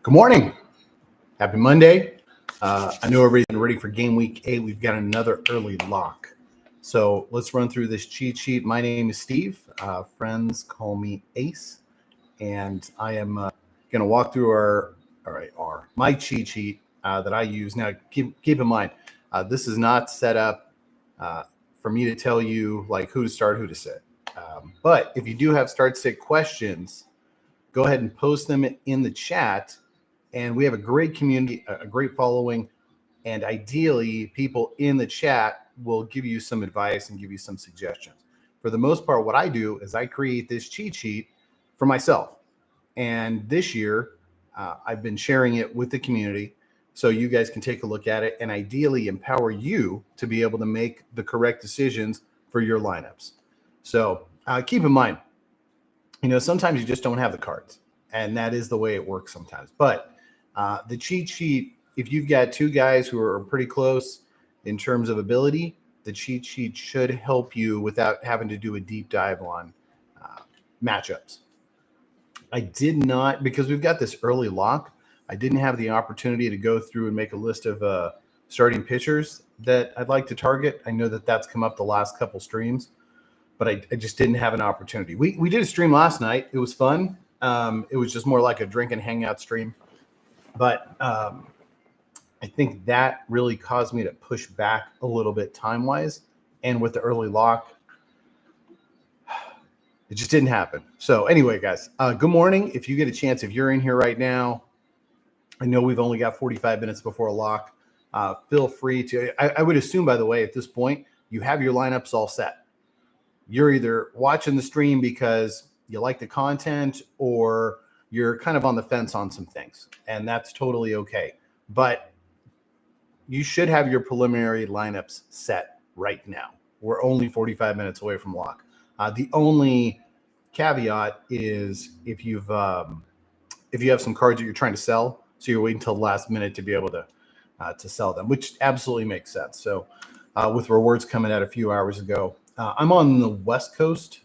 Good morning. Happy Monday. I know everybody's ready for game week 8. We've got another early lock. So let's run through this cheat sheet. My name is Steve. Friends call me Ace. And I am going to walk through my cheat sheet that I use. Now, keep in mind, this is not set up for me to tell you like who to start, who to sit. But if you do have start-sit questions, go ahead and post them in the chat. And we have a great community, a great following, and ideally people in the chat will give you some advice and give you some suggestions. For the most part, what I do is I create this cheat sheet for myself. And this year, I've been sharing it with the community so you guys can take a look at it and ideally empower you to be able to make the correct decisions for your lineups. So keep in mind, sometimes you just don't have the cards, and that is the way it works sometimes. But the cheat sheet, if you've got two guys who are pretty close in terms of ability, the cheat sheet should help you without having to do a deep dive on matchups. I did not, because we've got this early lock, I didn't have the opportunity to go through and make a list of starting pitchers that I'd like to target. I know that that's come up the last couple streams, but I just didn't have an opportunity. We did a stream last night. It was fun. It was just more like a drink and hangout stream. But I think that really caused me to push back a little bit time-wise. And with the early lock, it just didn't happen. So anyway, guys, good morning. If you get a chance, if you're in here right now, I know we've only got 45 minutes before a lock. Feel free to, I would assume, by the way, at this point, you have your lineups all set. You're either watching the stream because you like the content or you're kind of on the fence on some things, and that's totally okay. But you should have your preliminary lineups set right now. We're only 45 minutes away from lock. The only caveat is if you have some cards that you're trying to sell, so you're waiting until the last minute to be able to sell them, which absolutely makes sense. So with rewards coming out a few hours ago, I'm on the West Coast.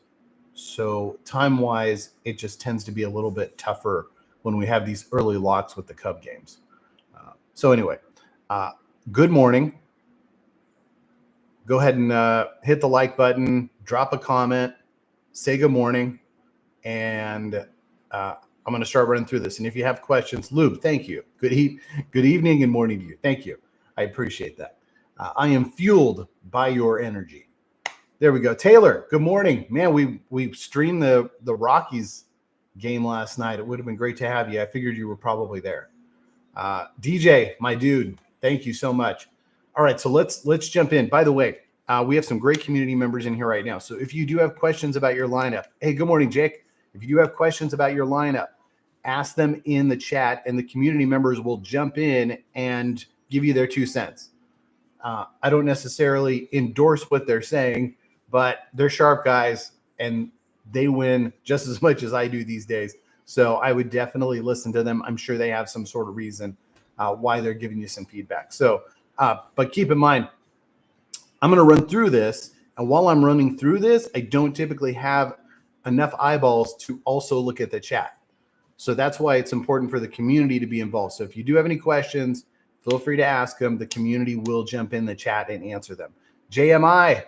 So time-wise, it just tends to be a little bit tougher when we have these early locks with the Cub games. So anyway, good morning. Go ahead and hit the like button, drop a comment, say good morning, and I'm going to start running through this. And if you have questions, Lube, thank you. Good evening and morning to you. Thank you. I appreciate that. I am fueled by your energy. There we go. Taylor, good morning. Man, we streamed the Rockies game last night. It would have been great to have you. I figured you were probably there. DJ, my dude, thank you so much. All right, so let's jump in. By the way, we have some great community members in here right now. So if you do have questions about your lineup, hey, good morning, Jake. If you do have questions about your lineup, ask them in the chat, and the community members will jump in and give you their 2 cents. I don't necessarily endorse what they're saying, but they're sharp guys, and they win just as much as I do these days. So I would definitely listen to them. I'm sure they have some sort of reason why they're giving you some feedback. So, but keep in mind, I'm going to run through this. And while I'm running through this, I don't typically have enough eyeballs to also look at the chat. So that's why it's important for the community to be involved. So if you do have any questions, feel free to ask them. The community will jump in the chat and answer them. JMI.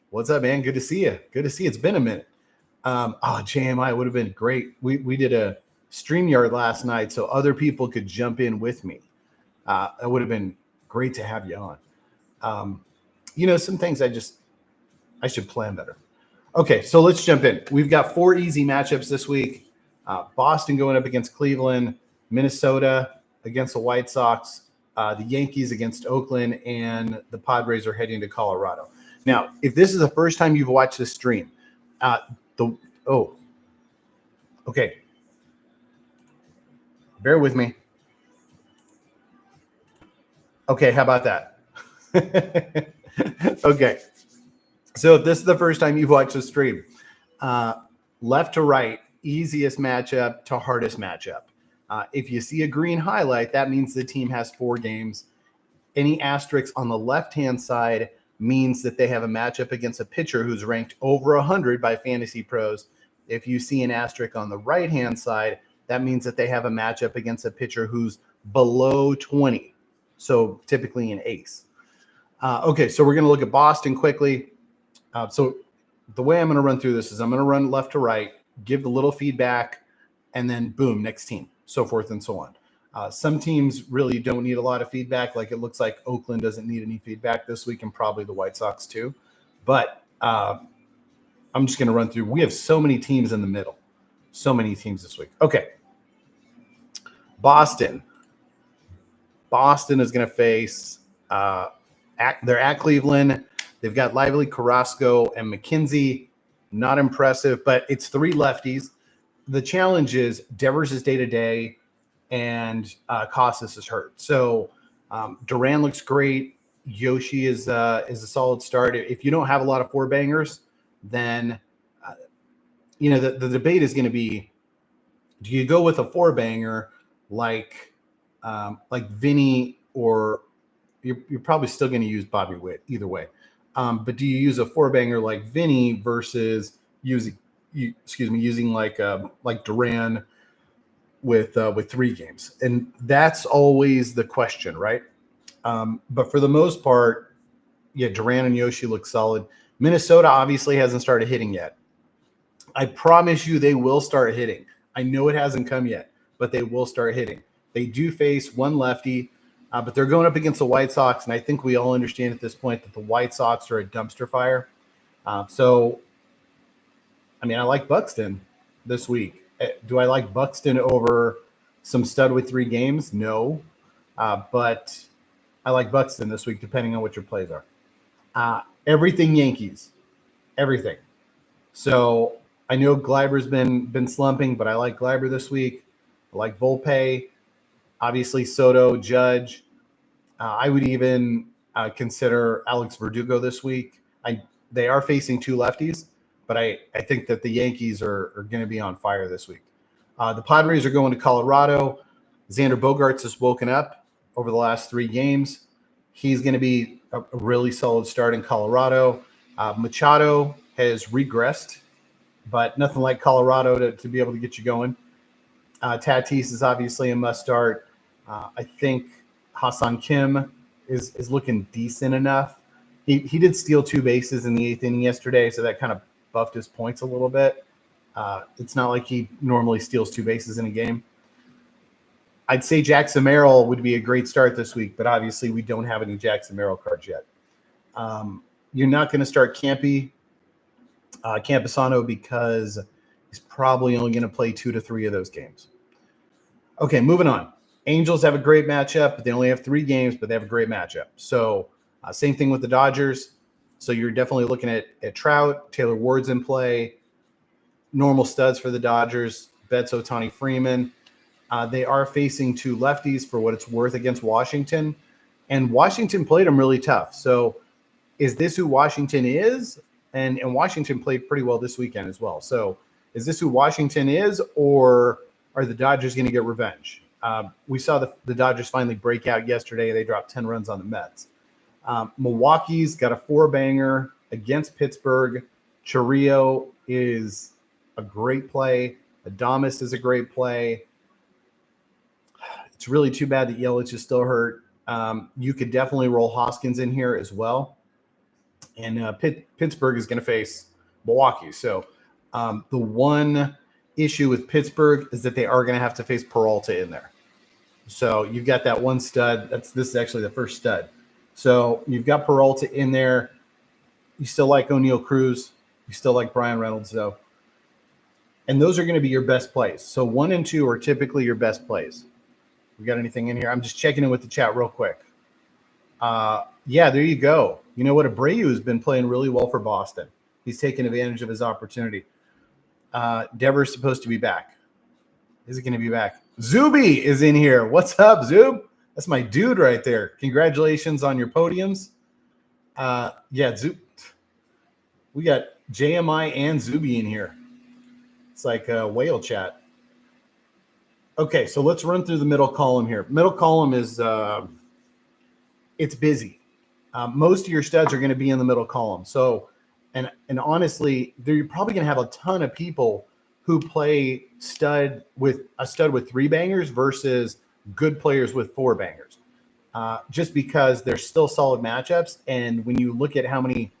What's up, man? Good to see you. Good to see you. It's been a minute. JMI would have been great. We did a StreamYard last night so other people could jump in with me. That would have been great to have you on. Some things I should plan better. Okay, so let's jump in. We've got 4 easy matchups this week. Boston going up against Cleveland, Minnesota against the White Sox, the Yankees against Oakland, and the Padres are heading to Colorado. Now, if this is the first time you've watched this stream, okay. Bear with me. Okay, how about that? Okay. So if this is the first time you've watched the stream, left to right, easiest matchup to hardest matchup. If you see a green highlight, that means the team has 4 games. Any asterisks on the left-hand side means that they have a matchup against a pitcher who's ranked over 100 by Fantasy Pros. If you see an asterisk on the right-hand side, that means that they have a matchup against a pitcher who's below 20. So typically an ace. Okay, so we're going to look at Boston quickly. So the way I'm going to run through this is I'm going to run left to right, give a little feedback, and then boom, next team, so forth and so on. Some teams really don't need a lot of feedback. Like it looks like Oakland doesn't need any feedback this week, and probably the White Sox too. But I'm just going to run through. We have so many teams in the middle. So many teams this week. Okay. Boston. Boston is going to face they're at Cleveland. They've got Lively, Carrasco, and McKenzie. Not impressive, but it's 3 lefties. The challenge is Devers is day-to-day, and Casas is hurt. So Duran looks great. Yoshi is a solid start. If you don't have a lot of 4-bangers, then the debate is going to be, do you go with a 4-banger like Vinny, or you're probably still going to use Bobby Witt either way. But do you use a 4-banger like Vinny versus using like Duran with 3 games? And that's always the question, right? But for the most part, yeah, Duran and Yoshi look solid. Minnesota obviously hasn't started hitting yet. I promise you they will start hitting. I know it hasn't come yet, but they will start hitting. They do face 1 lefty, but they're going up against the White Sox, and I think we all understand at this point that the White Sox are a dumpster fire. So, I mean, I like Buxton this week. Do I like Buxton over some stud with 3 games? No. But I like Buxton this week, depending on what your plays are. Everything Yankees. Everything. So I know Gleiber's been slumping, but I like Gleiber this week. I like Volpe. Obviously, Soto, Judge. I would even consider Alex Verdugo this week. They are facing 2 lefties, but I think that the Yankees are going to be on fire this week. The Padres are going to Colorado. Xander Bogaerts has woken up over the last 3 games. He's going to be a really solid start in Colorado. Machado has regressed, but nothing like Colorado to be able to get you going. Tatis is obviously a must start. I think Hassan Kim is looking decent enough. He did steal 2 bases in the 8th inning yesterday, so that kind of buffed his points a little bit. It's not like he normally steals 2 bases in a game. I'd say Jackson Merrill would be a great start this week, but obviously we don't have any Jackson Merrill cards yet. You're not going to start Camposano because he's probably only going to play 2 to 3 of those games. Okay, moving on. Angels have a great matchup. They only have 3 games, but they have a great matchup. So same thing with the Dodgers. So you're definitely looking at Trout. Taylor Ward's in play. Normal studs for the Dodgers. Betts, Ohtani, Freeman. They are facing 2 lefties for what it's worth against Washington. And Washington played them really tough. So is this who Washington is? And Washington played pretty well this weekend as well. So is this who Washington is, or are the Dodgers going to get revenge? We saw the Dodgers finally break out yesterday. They dropped 10 runs on the Mets. Milwaukee's got a 4-banger against Pittsburgh. Chiriot is a great play. Adames is a great play. It's really too bad that Yelich is still hurt. You could definitely roll Hoskins in here as well. And Pittsburgh is going to face Milwaukee. So the one issue with Pittsburgh is that they are going to have to face Peralta in there. So you've got that one stud. This is actually the first stud. So you've got Peralta in there. You still like O'Neal Cruz. You still like Brian Reynolds, though. And those are going to be your best plays. So 1 and 2 are typically your best plays. We got anything in here? I'm just checking in with the chat real quick. Yeah, there you go. You know what? Abreu has been playing really well for Boston. He's taking advantage of his opportunity. Devers supposed to be back. Is he going to be back? Zuby is in here. What's up, Zub? That's my dude right there. Congratulations on your podiums. Yeah, Zub. We got JMI and Zuby in here. It's like a whale chat. Okay, so let's run through the middle column here. Middle column is it's busy. Most of your studs are going to be in the middle column. So, and honestly, you're probably going to have a ton of people who play stud with 3 bangers versus good players with 4 bangers. Just because they're still solid matchups. And when you look at how many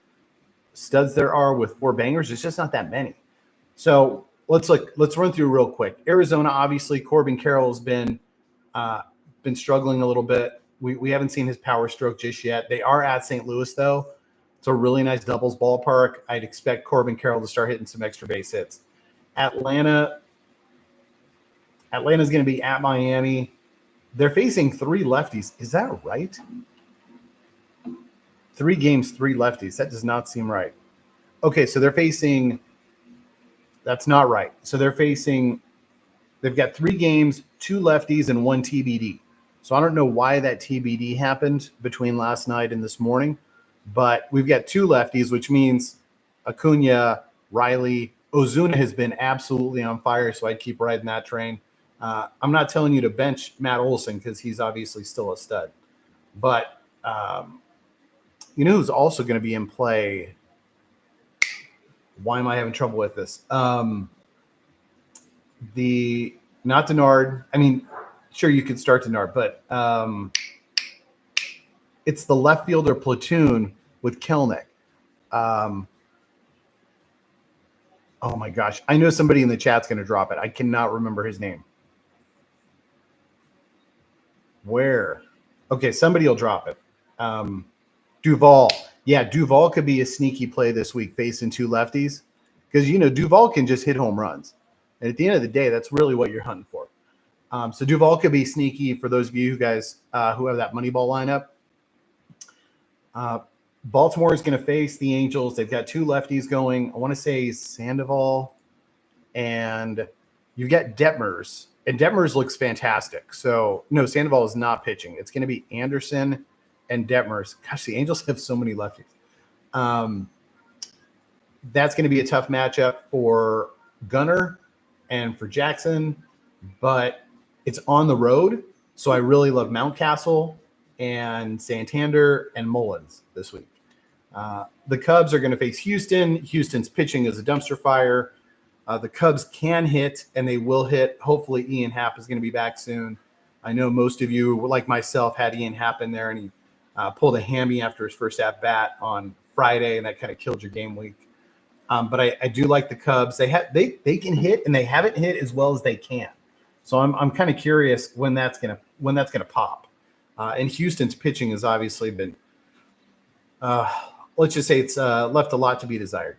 studs there are with 4 bangers, it's just not that many. So let's run through real quick. Arizona, obviously, Corbin Carroll's been struggling a little bit. We haven't seen his power stroke just yet. They are at St. Louis, though. It's a really nice doubles ballpark. I'd expect Corbin Carroll to start hitting some extra base hits. Atlanta's going to be at Miami. They're facing 3 lefties. Is that right? 3 games, 3 lefties. That does not seem right. Okay, so they're facing – that's not right. So they've got 3 games, 2 lefties, and 1 TBD. So I don't know why that TBD happened between last night and this morning, but we've got 2 lefties, which means Acuna, Riley, Ozuna has been absolutely on fire, so I'd keep riding that train. I'm not telling you to bench Matt Olson because he's obviously still a stud. But you know who's also going to be in play? Why am I having trouble with this? Not Denard. I mean, sure, you could start Denard, but it's the left fielder platoon with Kelnick. Oh, my gosh. I know somebody in the chat's going to drop it. I cannot remember his name. Where? Okay, somebody will drop it. Duvall. Yeah, Duvall could be a sneaky play this week facing 2 lefties because, you know, Duvall can just hit home runs. And at the end of the day, that's really what you're hunting for. So Duvall could be sneaky for those of you guys who have that Moneyball lineup. Baltimore is going to face the Angels. They've got 2 lefties going. I want to say Sandoval, and you get Detmers. And Detmers looks fantastic. So, no, Sandoval is not pitching. It's going to be Anderson and Detmers. Gosh, the Angels have so many lefties. That's going to be a tough matchup for Gunnar and for Jackson, but it's on the road. So I really love Mountcastle and Santander and Mullins this week. The Cubs are going to face Houston. Houston's pitching is a dumpster fire. The Cubs can hit, and they will hit. Hopefully Ian Happ is going to be back soon. I know most of you, like myself, had Ian Happ in there, and he pulled a hammy after his first at-bat on Friday, and that kind of killed your game week. But I do like the Cubs. They can hit, and they haven't hit as well as they can. So I'm kind of curious when that's gonna pop. And Houston's pitching has obviously been, let's just say it's left a lot to be desired.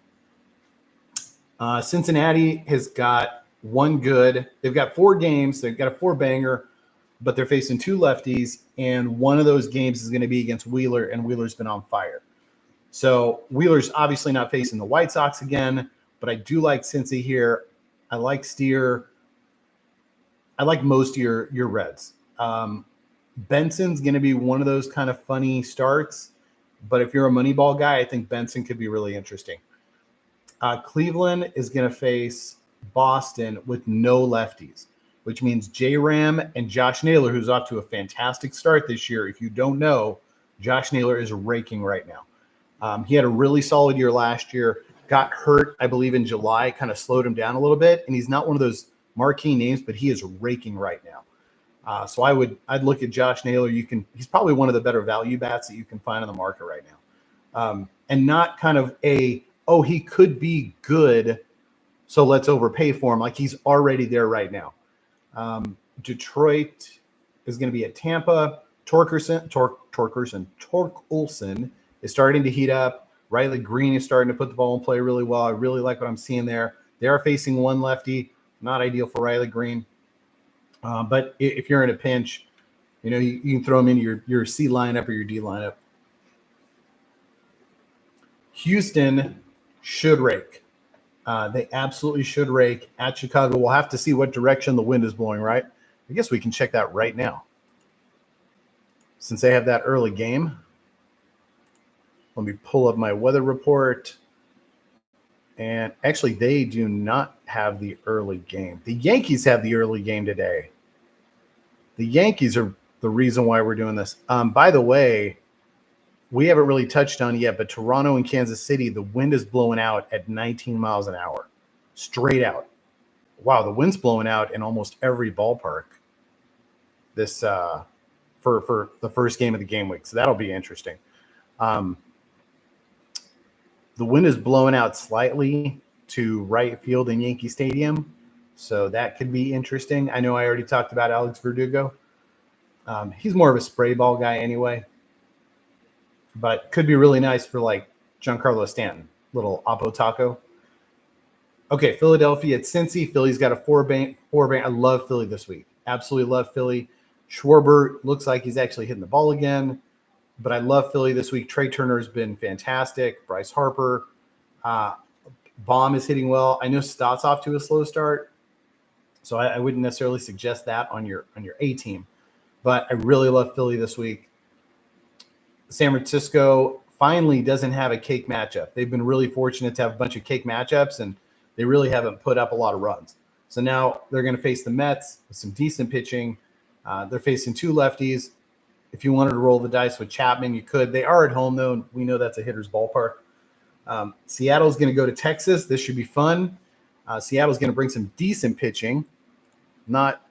Cincinnati has got 1 good. They've got 4 games. They've got a 4-banger, but they're facing 2 lefties, and one of those games is going to be against Wheeler, and Wheeler's been on fire. So Wheeler's obviously not facing the White Sox again, but I do like Cincy here. I like Steer. I like most of your Reds. Benson's going to be one of those kind of funny starts, but if you're a Moneyball guy, I think Benson could be really interesting. Cleveland is going to face Boston with no lefties, which means J-Ram and Josh Naylor, who's off to a fantastic start this year. If you don't know, Josh Naylor is raking right now. He had a really solid year last year, got hurt, I believe, in July, kind of slowed him down a little bit, and he's not one of those marquee names, but he is raking right now. So I'd look at Josh Naylor. He's probably one of the better value bats that you can find on the market right now. And not kind of he could be good, so let's overpay for him. Like, he's already there right now. Detroit is going to be at Tampa. Tork Olson is starting to heat up. Riley Green is starting to put the ball in play really well. I really like what I'm seeing there. They are facing 1 lefty. Not ideal for Riley Green. But if you're in a pinch, you know, you can throw him in your C lineup or your D lineup. Houston should rake. They absolutely should rake at Chicago. We'll have to see what direction the wind is blowing, right? I guess we can check that right now. Since they have that early game, let me pull up my weather report. And actually, they do not have the early game. The Yankees have the early game today. The Yankees are the reason why we're doing this. By the way, we haven't really touched on it yet, but Toronto and Kansas City, the wind is blowing out at 19 miles an hour, straight out. wow, the wind's blowing out in almost every ballpark this for the first game of the game week. So that'll be interesting. The wind is blowing out slightly to right field in Yankee Stadium. So that could be interesting. I know I already talked about Alex Verdugo. He's more of a spray ball guy anyway, but could be really nice for like Giancarlo Stanton, little Oppo Taco. Okay, Philadelphia at Cincy. Philly's got a four bank. I love Philly this week. Absolutely love Philly. Schwarber looks like he's actually hitting the ball again, but I love Philly this week. Trey Turner's been fantastic. Bryce Harper. Baum is hitting well. I know Stott's off to a slow start, so I wouldn't necessarily suggest that on your A team. But I really love Philly this week. San Francisco finally doesn't have a cake matchup. They've been really fortunate to have a bunch of cake matchups, and they really haven't put up a lot of runs. So now they're going to face the Mets with some decent pitching. They're facing two lefties. If you wanted to roll the dice with Chapman, you could. They are at home, though. We know that's a hitter's ballpark. Seattle's going to go to Texas. This should be fun. Seattle's going to bring some decent pitching, not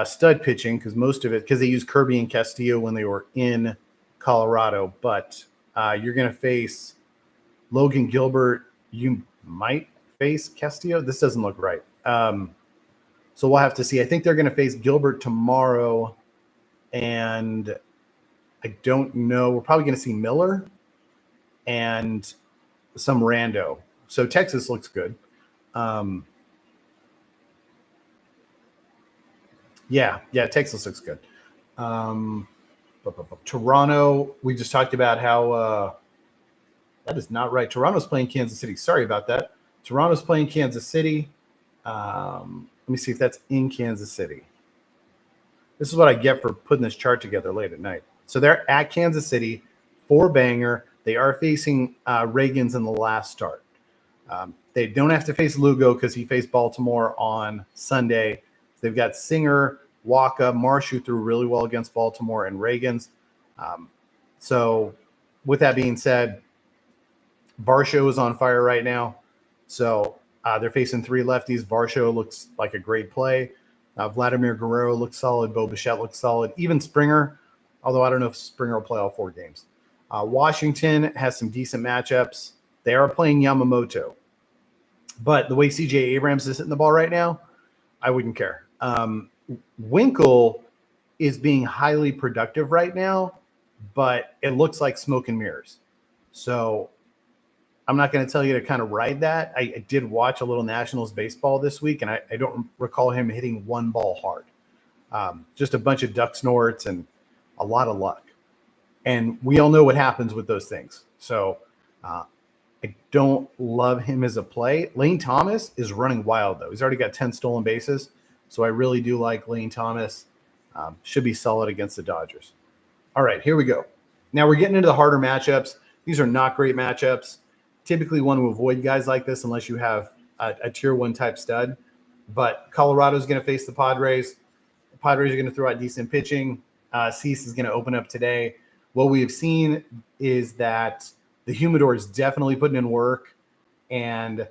stud pitching, because most of it, because they used Kirby and Castillo when they were in Colorado. But you're going to face Logan Gilbert. You might face Castillo. This doesn't look right. So we'll have to see. I think they're going to face Gilbert tomorrow. And I don't know. We're probably going to see Miller and some rando. So Texas looks good. Yeah, Texas looks good. Toronto, we just talked about how that is not right. Toronto's playing Kansas City. Sorry about that. Toronto's playing Kansas City. Let me see if that's in Kansas City. This is what I get for putting this chart together late at night. So they're at Kansas City, 4-banger. They are facing Reagans in the last start. They don't have to face Lugo because he faced Baltimore on Sunday. They've got Singer, Waka, Marsh, who threw really well against Baltimore, and Reagans. So with that being said, Varsho is on fire right now. So they're facing three lefties. Varsho looks like a great play. Vladimir Guerrero looks solid. Bo Bichette looks solid. Even Springer, although I don't know if Springer will play all 4 games. Washington has some decent matchups. They are playing Yamamoto. But the way C.J. Abrams is hitting the ball right now, I wouldn't care. Winkle is being highly productive right now, but it looks like smoke and mirrors. So I'm not going to tell you to kind of ride that. I did watch a little Nationals baseball this week, and I don't recall him hitting one ball hard. Just a bunch of duck snorts and a lot of luck. And we all know what happens with those things. So I don't love him as a play. Lane Thomas is running wild, though. He's already got 10 stolen bases. So I really do like Lane Thomas. Should be solid against the Dodgers. All right, here we go. Now we're getting into the harder matchups. These are not great matchups. Typically want to avoid guys like this unless you have a tier 1 type stud. But Colorado's going to face the Padres. The Padres are going to throw out decent pitching. Cease is going to open up today. What we have seen is that the humidor is definitely putting in work, and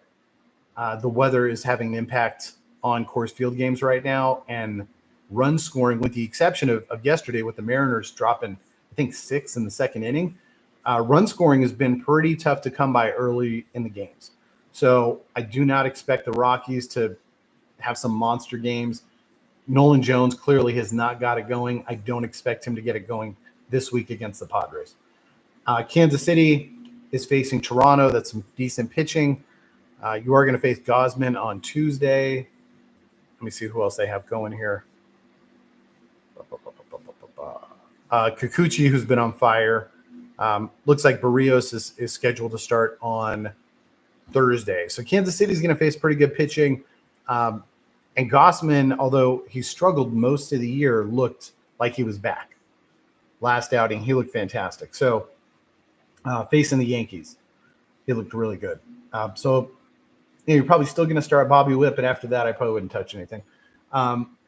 the weather is having an impact on Coors Field games right now. And run scoring, with the exception of yesterday with the Mariners dropping, I think, 6 in the second inning, run scoring has been pretty tough to come by early in the games. So I do not expect the Rockies to have some monster games. Nolan Jones clearly has not got it going. I don't expect him to get it going this week against the Padres. Kansas City is facing Toronto. That's some decent pitching. You are going to face Gosman on Tuesday. Let me see who else they have going here. Kikuchi, who's been on fire. Looks like Barrios is scheduled to start on Thursday. So Kansas City is going to face pretty good pitching. And Gosman, although he struggled most of the year, looked like he was back. Last outing, he looked fantastic. So facing the Yankees, he looked really good. So you're probably still going to start Bobby Witt, but after that, I probably wouldn't touch anything.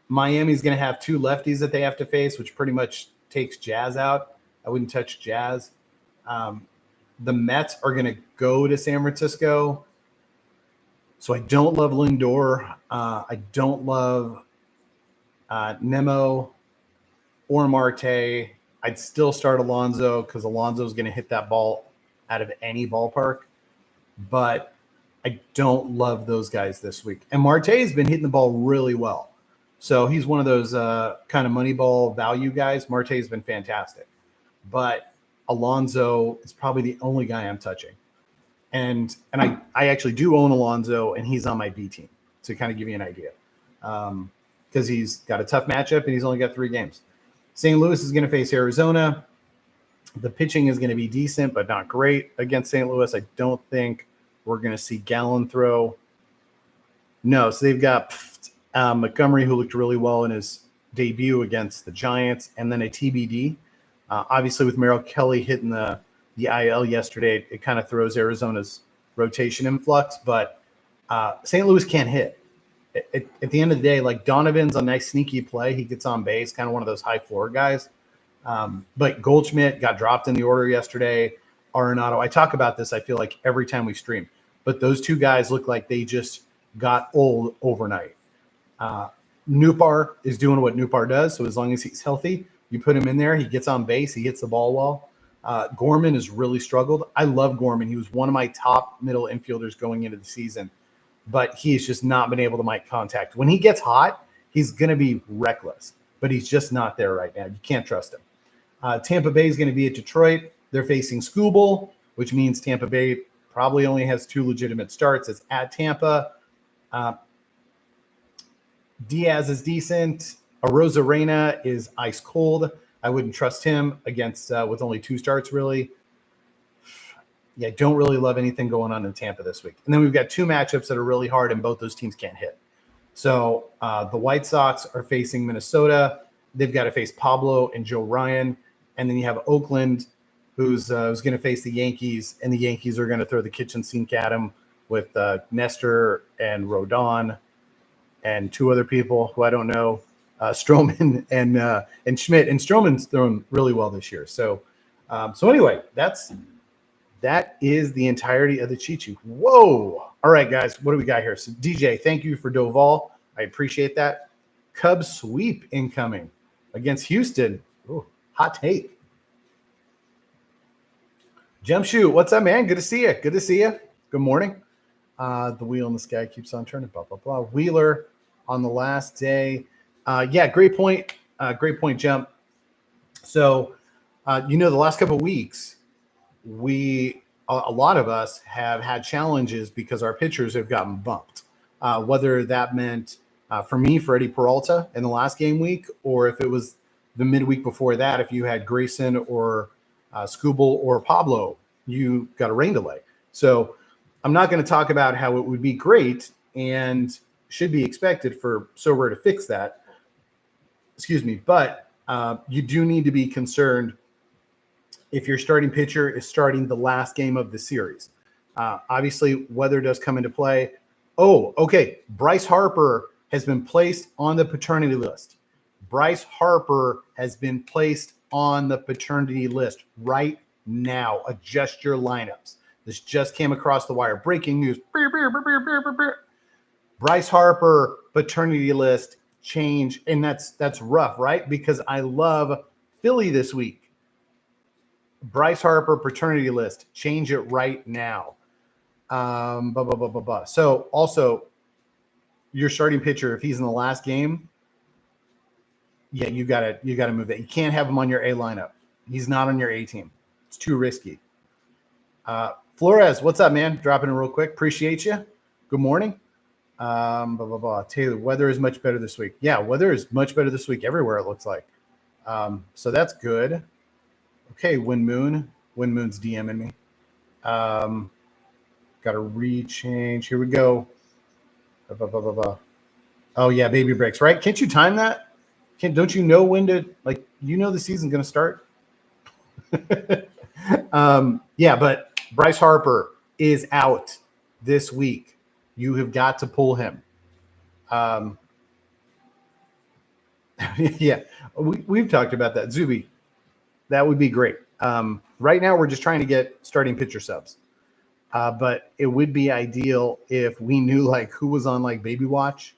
Miami's going to have 2 lefties that they have to face, which pretty much takes Jazz out. I wouldn't touch Jazz. The Mets are going to go to San Francisco. So I don't love Lindor. I don't love Nemo or Marte. I'd still start Alonso because Alonso's going to hit that ball out of any ballpark. But I don't love those guys this week. And Marte has been hitting the ball really well. So he's one of those kind of money ball value guys. Marte has been fantastic. But Alonso is probably the only guy I'm touching. And I actually do own Alonso, and he's on my B team to kind of give you an idea. Because he's got a tough matchup, and he's only got 3 games. St. Louis is going to face Arizona. The pitching is going to be decent, but not great against St. Louis. I don't think we're going to see Gallen throw. No, so they've got Montgomery, who looked really well in his debut against the Giants, and then a TBD. Obviously, with Merrill Kelly hitting the IL yesterday, it kind of throws Arizona's rotation in flux, but St. Louis can't hit. At the end of the day, like Donovan's a nice sneaky play. He gets on base, kind of one of those high floor guys. But Goldschmidt got dropped in the order yesterday. Arenado, I talk about this, I feel like, every time we stream. But those 2 guys look like they just got old overnight. Nupar is doing what Nupar does, so as long as he's healthy, you put him in there, he gets on base, he hits the ball well. Gorman has really struggled. I love Gorman. He was one of my top middle infielders going into the season, but he's just not been able to make contact. When he gets hot, he's going to be reckless, but he's just not there right now. You can't trust him. Tampa Bay is going to be at Detroit. They're facing Skubal, which means Tampa Bay probably only has 2 legitimate starts. It's at Tampa. Diaz is decent. Arozarena is ice cold. I wouldn't trust him against with only 2 starts, really. Yeah, don't really love anything going on in Tampa this week. And then we've got 2 matchups that are really hard, and both those teams can't hit. So the White Sox are facing Minnesota. They've got to face Pablo and Joe Ryan. And then you have Oakland, who's going to face the Yankees, and the Yankees are going to throw the kitchen sink at him with Nestor and Rodon and 2 other people who I don't know, Stroman and Schmidt. And Stroman's thrown really well this year. So anyway, that is the entirety of the cheat sheet. Whoa! All right, guys, what do we got here? So DJ, thank you for Doval. I appreciate that. Cubs sweep incoming against Houston. Ooh, hot take. Jump shoot, what's up, man? Good to see you. Good to see you. Good morning. The wheel in the sky keeps on turning. Blah blah blah. Wheeler on the last day. Yeah, great point. Great point, Jump. So, the last couple of weeks, a lot of us have had challenges because our pitchers have gotten bumped. Whether that meant for me, for Eddie Peralta in the last game week, or if it was the midweek before that, if you had Grayson or Skubal or Pablo, you got a rain delay. So I'm not going to talk about how it would be great and should be expected for Sorare to fix that. Excuse me. But you do need to be concerned if your starting pitcher is starting the last game of the series. Obviously, weather does come into play. Oh, okay. Bryce Harper has been placed on the paternity list. Bryce Harper has been placed on the paternity list right now. Adjust your lineups. This just came across the wire. Breaking news. Bryce Harper paternity list change. And that's rough, right? Because I love Philly this week. Bryce Harper paternity list. Change it right now. So also, your starting pitcher, if he's in the last game, yeah, you gotta move that. You can't have him on your A lineup. He's not on your A team. It's too risky. Flores, what's up, man? Dropping in real quick. Appreciate you. Good morning. Taylor, weather is much better this week. Yeah, weather is much better this week everywhere, it looks like. So that's good. Okay, Wind Moon's DMing me. Got to rechange. Here we go. Oh, yeah, baby breaks, right? Can't you time that? Don't you know when to, the season's going to start? Yeah, but Bryce Harper is out this week. You have got to pull him. Yeah, we've talked about that. Zuby, that would be great. Right now, we're just trying to get starting pitcher subs. But it would be ideal if we knew like who was on like baby watch.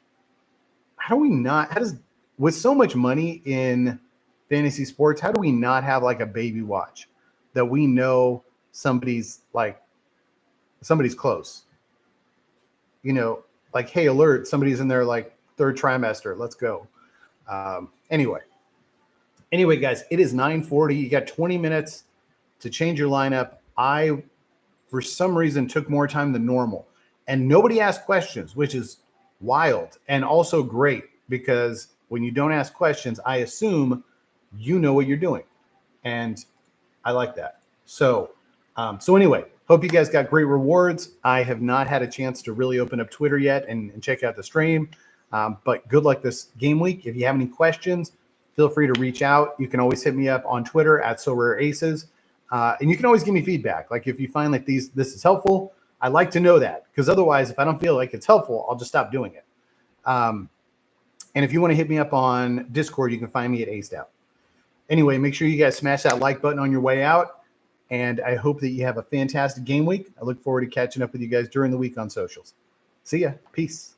How do we not? How does, with so much money in fantasy sports, how do we not have like a baby watch that we know somebody's close? You know, like, hey, alert, somebody's in their like third trimester. Let's go. Anyway, guys, it is 9:40. You got 20 minutes to change your lineup. I, for some reason, took more time than normal, and nobody asked questions, which is wild and also great, because when you don't ask questions, I assume you know what you're doing, and I like that. So anyway, hope you guys got great rewards. I have not had a chance to really open up Twitter yet and check out the stream, but good luck this game week. If you have any questions, feel free to reach out. You can always hit me up on Twitter at SoRareAces, and you can always give me feedback. Like if you find like this is helpful, I like to know that, because otherwise, if I don't feel like it's helpful, I'll just stop doing it. And if you want to hit me up on Discord, you can find me at Aced Out. Anyway, make sure you guys smash that like button on your way out. And I hope that you have a fantastic game week. I look forward to catching up with you guys during the week on socials. See ya. Peace.